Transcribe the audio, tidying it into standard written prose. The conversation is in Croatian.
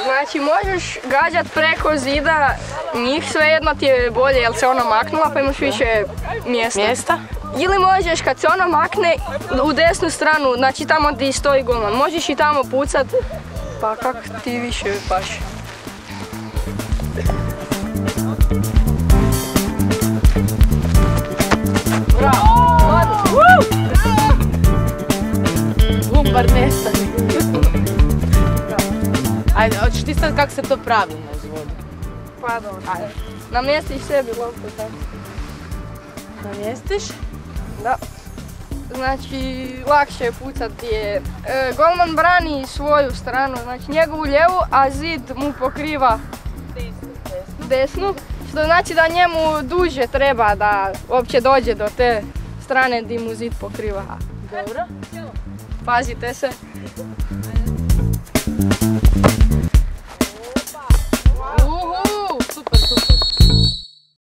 Znači možeš gađat preko zida njih, svejedno ti je bolje jer se ona maknula pa imaš više mjesta. Ili možeš kad se ona makne u desnu stranu, znači tamo gdje stoji golman, možeš i tamo pucat pa kak ti više paše. Bravo! Gumbar nestane. Ajde, hoćeš ti sad kako se to pravilno izvodi? Pa dobro, ajde. Namjestiš sebi loptu tako. Namjestiš? Da. Znači, lakše je pucati je. Golman brani svoju stranu, znači njegovu lijevu, a zid mu pokriva desnu. Što znači da njemu duže treba da uopće dođe do te strane gdje mu zid pokriva. Dobro. Pazite se.